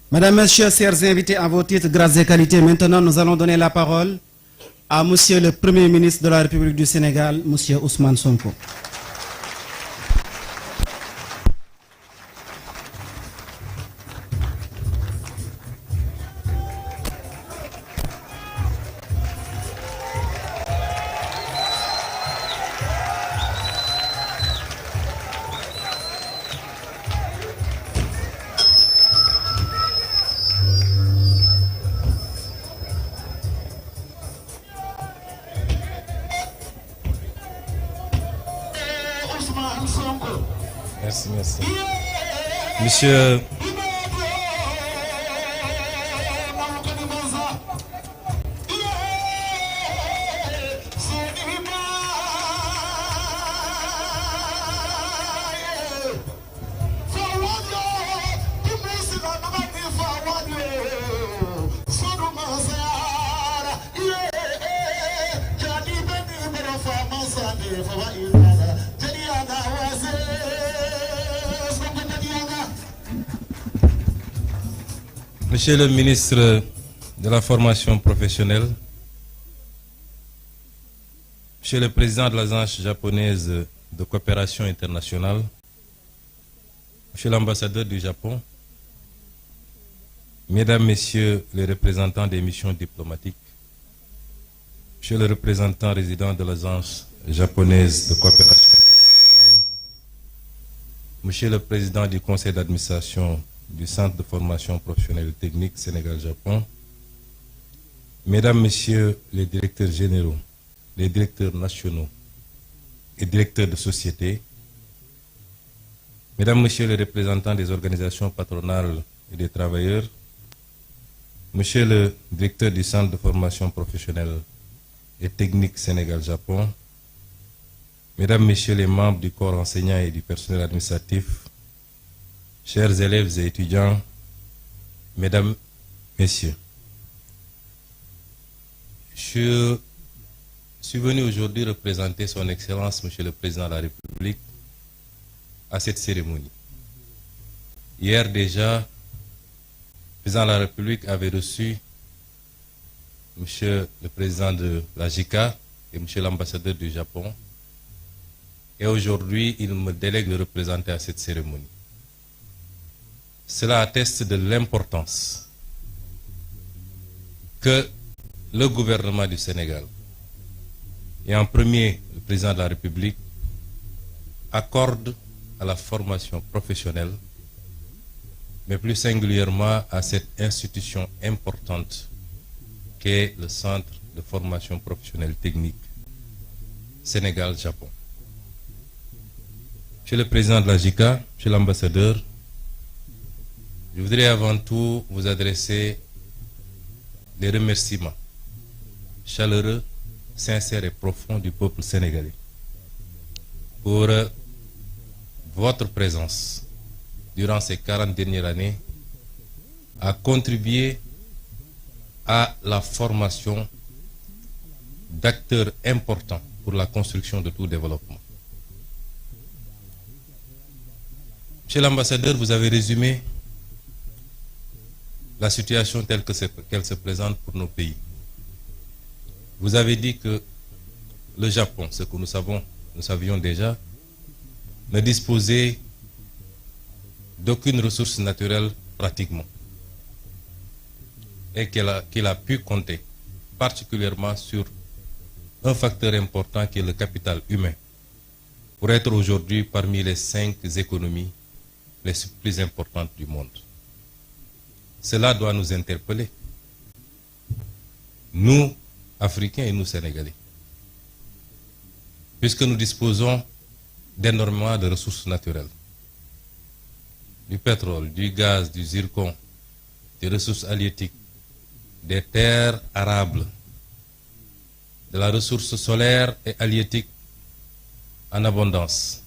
Mesdames, Messieurs, chers invités en vos titres, grades et qualités, maintenant nous allons donner la parole à Monsieur le Premier ministre de la République du Sénégal, Monsieur Ousmane Sonko. Merci, merci. Monsieur... Monsieur le ministre de la formation professionnelle, Monsieur le président de l'Agence japonaise de coopération internationale, Monsieur l'ambassadeur du Japon, Mesdames, Messieurs les représentants des missions diplomatiques, Monsieur le représentant résident de l'Agence japonaise de coopération internationale, Monsieur le président du conseil d'administration du Centre de formation professionnelle et technique Sénégal-Japon, Mesdames, Messieurs les directeurs généraux, les directeurs nationaux et directeurs de société, Mesdames, Messieurs les représentants des organisations patronales et des travailleurs, Monsieur le directeur du Centre de formation professionnelle et technique Sénégal-Japon, Mesdames, Messieurs les membres du corps enseignant et du personnel administratif, chers élèves et étudiants, Mesdames, Messieurs, je suis venu aujourd'hui représenter Son Excellence, Monsieur le Président de la République, à cette cérémonie. Hier déjà, le Président de la République avait reçu Monsieur le Président de la JICA et Monsieur l'ambassadeur du Japon. Et aujourd'hui, il me délègue de le représenter à cette cérémonie. Cela atteste de l'importance que le gouvernement du Sénégal, et en premier le président de la République, accorde à la formation professionnelle, mais plus singulièrement à cette institution importante qu'est le Centre de formation professionnelle technique Sénégal-Japon. Monsieur le président de la JICA, monsieur l'ambassadeur, je voudrais avant tout vous adresser des remerciements chaleureux, sincères et profonds du peuple sénégalais pour votre présence durant ces 40 dernières années à contribuer à la formation d'acteurs importants pour la construction de tout développement. Monsieur l'ambassadeur, vous avez résumé la situation telle qu'elle se présente pour nos pays. Vous avez dit que le Japon, ce que nous savions déjà, ne disposait d'aucune ressource naturelle pratiquement, et qu'il a pu compter particulièrement sur un facteur important qui est le capital humain, pour être aujourd'hui parmi les 5 économies les plus importantes du monde. Cela doit nous interpeller, nous, Africains et nous, Sénégalais, puisque nous disposons d'énormément de ressources naturelles, du pétrole, du gaz, du zircon, des ressources halieutiques, des terres arables, de la ressource solaire et halieutique en abondance.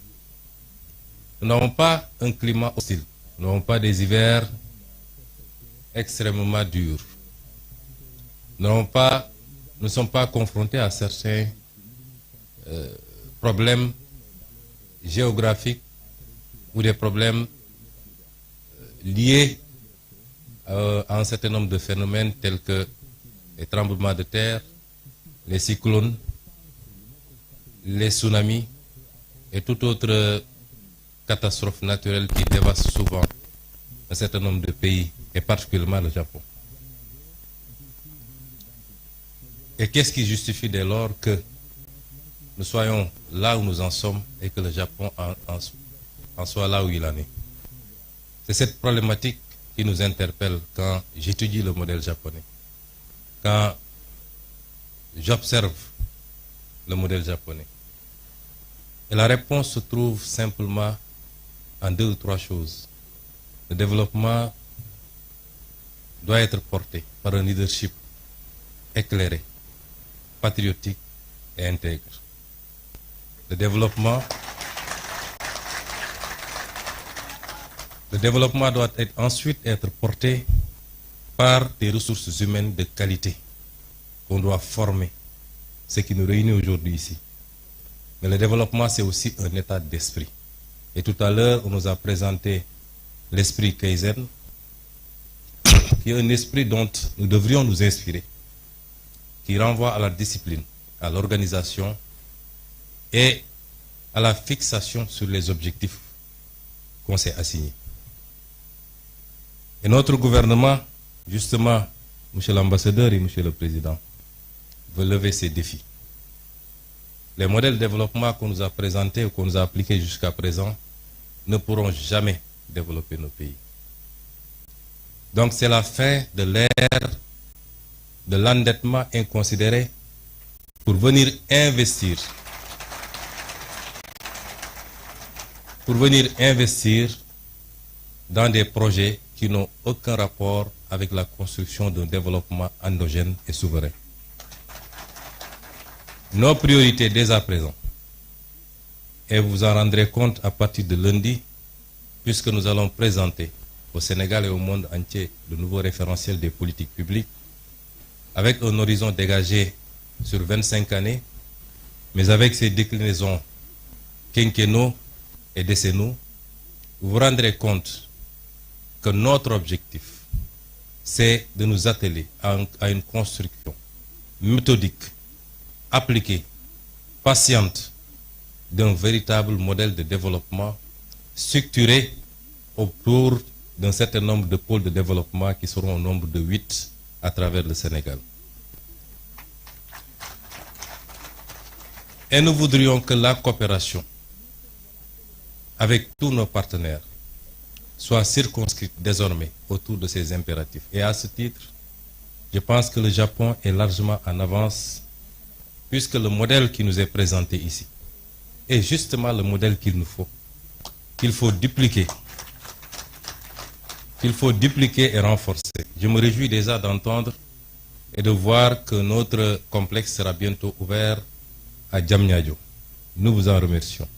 Nous n'avons pas un climat hostile, nous n'avons pas des hivers extrêmement durs. Nous ne sommes pas confrontés à certains problèmes géographiques ou des problèmes liés à un certain nombre de phénomènes tels que les tremblements de terre, les cyclones, les tsunamis et toute autre catastrophe naturelle qui dévaste souvent un certain nombre de pays, et particulièrement le Japon. Et qu'est-ce qui justifie dès lors que nous soyons là où nous en sommes et que le Japon en soit là où il en est? C'est cette problématique qui nous interpelle quand j'étudie le modèle japonais, quand j'observe le modèle japonais. Et la réponse se trouve simplement en 2 ou 3 choses. Le développement doit être porté par un leadership éclairé, patriotique et intègre. Le développement doit ensuite être porté par des ressources humaines de qualité qu'on doit former, ce qui nous réunit aujourd'hui ici. Mais le développement, c'est aussi un état d'esprit. Et tout à l'heure, on nous a présenté l'esprit Kaizen, qui est un esprit dont nous devrions nous inspirer, qui renvoie à la discipline, à l'organisation et à la fixation sur les objectifs qu'on s'est assignés. Et notre gouvernement, justement, Monsieur l'ambassadeur et Monsieur le Président, veut lever ces défis. Les modèles de développement qu'on nous a présentés ou qu'on nous a appliqués jusqu'à présent ne pourront jamais développer nos pays. Donc c'est la fin de l'ère de l'endettement inconsidéré pour venir investir dans des projets qui n'ont aucun rapport avec la construction d'un développement endogène et souverain. Nos priorités dès à présent, et vous en rendrez compte à partir de lundi, puisque nous allons présenter au Sénégal et au monde entier le nouveau référentiel des politiques publiques, avec un horizon dégagé sur 25 années, mais avec ses déclinaisons quinquennaux et décennaux, vous vous rendrez compte que notre objectif, c'est de nous atteler à une construction méthodique, appliquée, patiente, d'un véritable modèle de développement structuré autour d'un certain nombre de pôles de développement qui seront au nombre de 8 à travers le Sénégal. Et nous voudrions que la coopération avec tous nos partenaires soit circonscrite désormais autour de ces impératifs. Et à ce titre, je pense que le Japon est largement en avance, puisque le modèle qui nous est présenté ici est justement le modèle qu'il nous faut, qu'il faut dupliquer et renforcer. Je me réjouis déjà d'entendre et de voir que notre complexe sera bientôt ouvert à Diamniadio. Nous vous en remercions.